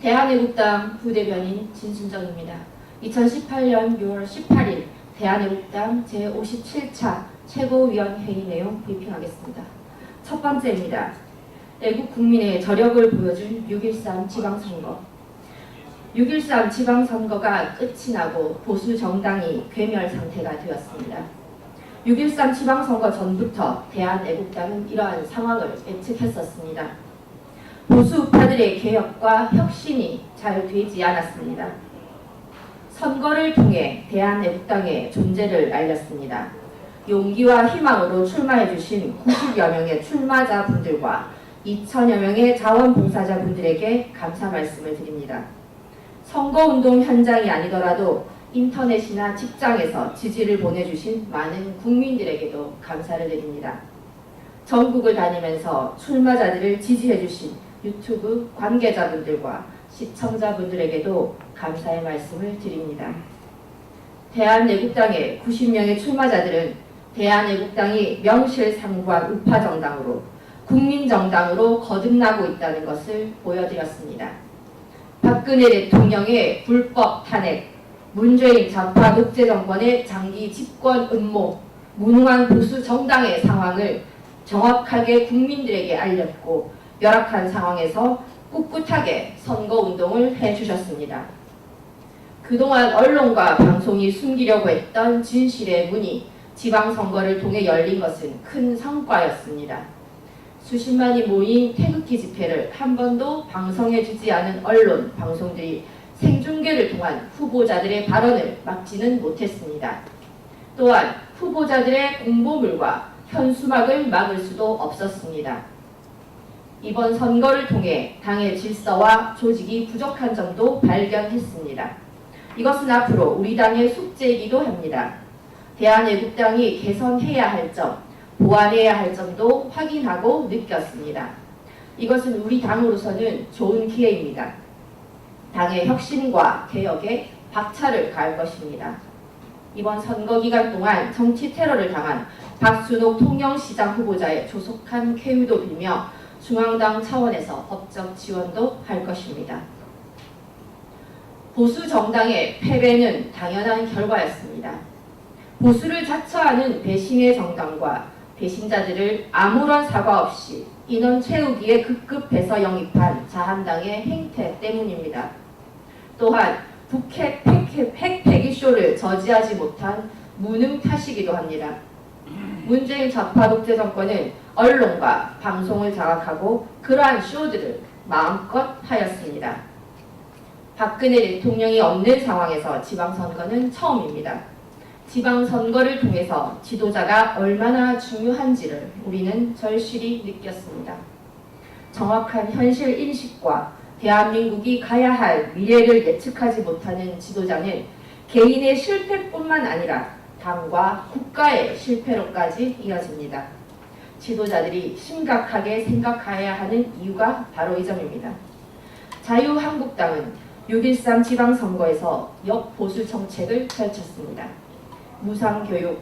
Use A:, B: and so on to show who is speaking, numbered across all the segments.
A: 대한애국당 부대변인 진순정입니다. 2018년 6월 18일 대한애국당 제57차 최고위원회의 내용 브리핑하겠습니다. 첫 번째입니다. 애국 국민의 저력을 보여준 6.13 지방선거. 6.13 지방선거가 끝이 나고 보수 정당이 괴멸 상태가 되었습니다. 6.13 지방선거 전부터 대한애국당은 이러한 상황을 예측했었습니다. 보수 우파들의 개혁과 혁신이 잘 되지 않았습니다. 선거를 통해 대한애국당의 존재를 알렸습니다. 용기와 희망으로 출마해주신 90여 명의 출마자분들과 2천여 명의 자원봉사자분들에게 감사 말씀을 드립니다. 선거운동 현장이 아니더라도 인터넷이나 직장에서 지지를 보내주신 많은 국민들에게도 감사를 드립니다. 전국을 다니면서 출마자들을 지지해주신 유튜브 관계자분들과 시청자분들에게도 감사의 말씀을 드립니다. 대한애국당의 90명의 출마자들은 대한애국당이 명실상부한 우파정당으로 국민정당으로 거듭나고 있다는 것을 보여드렸습니다. 박근혜 대통령의 불법 탄핵, 문재인 좌파 독재 정권의 장기 집권 음모, 무능한 보수 정당의 상황을 정확하게 국민들에게 알렸고 열악한 상황에서 꿋꿋하게 선거운동을 해주셨습니다. 그동안 언론과 방송이 숨기려고 했던 진실의 문이 지방선거를 통해 열린 것은 큰 성과였습니다. 수십만이 모인 태극기 집회를 한 번도 방송해주지 않은 언론, 방송들이 생중계를 통한 후보자들의 발언을 막지는 못했습니다. 또한 후보자들의 공보물과 현수막을 막을 수도 없었습니다. 이번 선거를 통해 당의 질서와 조직이 부족한 점도 발견했습니다. 이것은 앞으로 우리 당의 숙제이기도 합니다. 대한애국당이 개선해야 할 점, 보완해야 할 점도 확인하고 느꼈습니다. 이것은 우리 당으로서는 좋은 기회입니다. 당의 혁신과 개혁에 박차를 가할 것입니다. 이번 선거 기간 동안 정치 테러를 당한 박순옥 통영시장 후보자의 조속한 쾌유도 빌며 중앙당 차원에서 법적 지원도 할 것입니다. 보수 정당의 패배는 당연한 결과였습니다. 보수를 자처하는 배신의 정당과 배신자들을 아무런 사과 없이 인원 채우기에 급급해서 영입한 자한당의 행태 때문입니다. 또한 북핵 핵 폐기쇼를 저지하지 못한 무능 탓이기도 합니다. 문재인 좌파 독재 정권은 언론과 방송을 장악하고 그러한 쇼들을 마음껏 하였습니다. 박근혜 대통령이 없는 상황에서 지방선거는 처음입니다. 지방선거를 통해서 지도자가 얼마나 중요한지를 우리는 절실히 느꼈습니다. 정확한 현실 인식과 대한민국이 가야 할 미래를 예측하지 못하는 지도자는 개인의 실패뿐만 아니라 당과 국가의 실패로까지 이어집니다. 지도자들이 심각하게 생각해야 하는 이유가 바로 이 점입니다. 자유한국당은 6.13 지방선거에서 역보수 정책을 펼쳤습니다. 무상교육,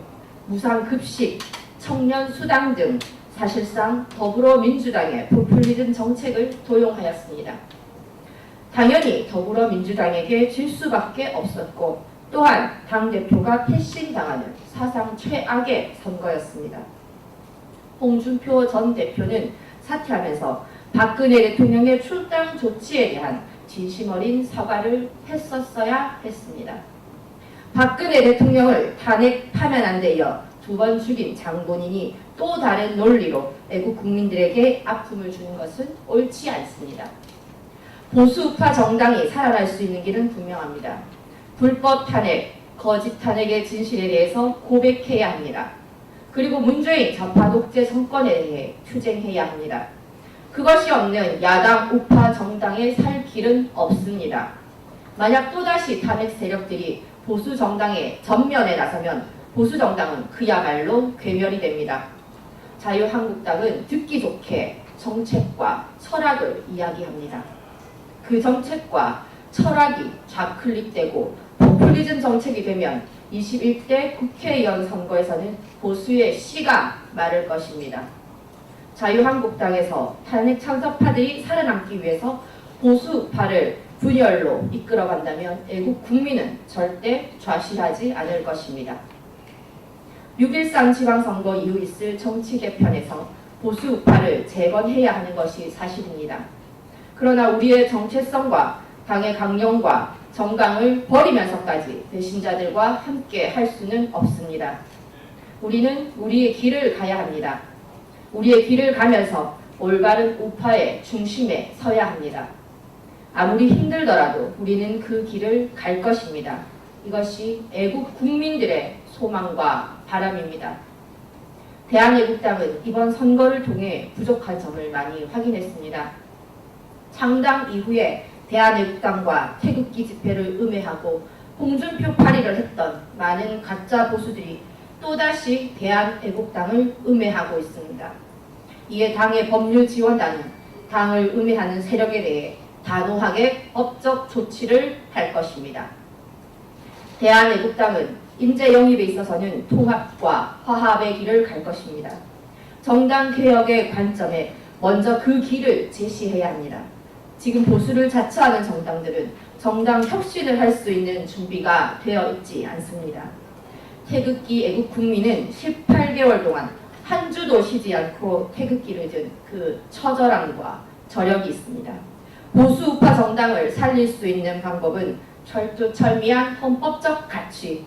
A: 무상급식, 청년수당 등 사실상 더불어민주당의 포퓰리즘 정책을 도용하였습니다. 당연히 더불어민주당에게 질 수밖에 없었고 또한 당대표가 패싱당하는 사상 최악의 선거였습니다. 홍준표 전 대표는 사퇴하면서 박근혜 대통령의 출당 조치에 대한 진심 어린 사과를 했었어야 했습니다. 박근혜 대통령을 탄핵하면 데 이어 2번 죽인 장본인이 또 다른 논리로 애국 국민들에게 아픔을 주는 것은 옳지 않습니다. 보수우파 정당이 살아날 수 있는 길은 분명합니다. 불법 탄핵, 거짓 탄핵의 진실에 대해서 고백해야 합니다. 그리고 문재인 좌파 독재 정권에 대해 투쟁해야 합니다. 그것이 없는 야당 우파 정당에 살 길은 없습니다. 만약 또다시 탄핵 세력들이 보수 정당의 전면에 나서면 보수 정당은 그야말로 괴멸이 됩니다. 자유한국당은 듣기 좋게 정책과 철학을 이야기합니다. 그 정책과 철학이 좌클릭되고 포퓰리즘 정책이 되면 21대 국회의원 선거에서는 보수의 씨가 마를 것입니다. 자유한국당에서 탄핵 창석파들이 살아남기 위해서 보수파를 분열로 이끌어간다면 애국 국민은 절대 좌시하지 않을 것입니다. 6.13 지방선거 이후 있을 정치 개편에서 보수파를 재건해야 하는 것이 사실입니다. 그러나 우리의 정체성과 당의 강령과 정강을 버리면서까지 배신자들과 함께 할 수는 없습니다. 우리는 우리의 길을 가야 합니다. 우리의 길을 가면서 올바른 우파의 중심에 서야 합니다. 아무리 힘들더라도 우리는 그 길을 갈 것입니다. 이것이 애국 국민들의 소망과 바람입니다. 대한애국당은 이번 선거를 통해 부족한 점을 많이 확인했습니다. 창당 이후에 대한애국당과 태극기 집회를 음해하고 홍준표 파리를 했던 많은 가짜 보수들이 또다시 대한애국당을 음해하고 있습니다. 이에 당의 법률지원단은 당을 음해하는 세력에 대해 단호하게 법적 조치를 할 것입니다. 대한애국당은 인재 영입에 있어서는 통합과 화합의 길을 갈 것입니다. 정당 개혁의 관점에 먼저 그 길을 제시해야 합니다. 지금 보수를 자처하는 정당들은 정당 혁신을 할 수 있는 준비가 되어 있지 않습니다. 태극기 애국 국민은 18개월 동안 한 주도 쉬지 않고 태극기를 든 그 처절함과 저력이 있습니다. 보수 우파 정당을 살릴 수 있는 방법은 철두철미한 헌법적 가치,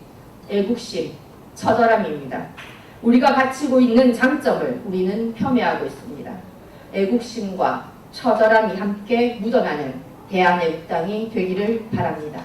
A: 애국심, 처절함입니다. 우리가 갖추고 있는 장점을 우리는 폄훼하고 있습니다. 애국심과 처절함이 함께 묻어나는 대한애국당이 되기를 바랍니다.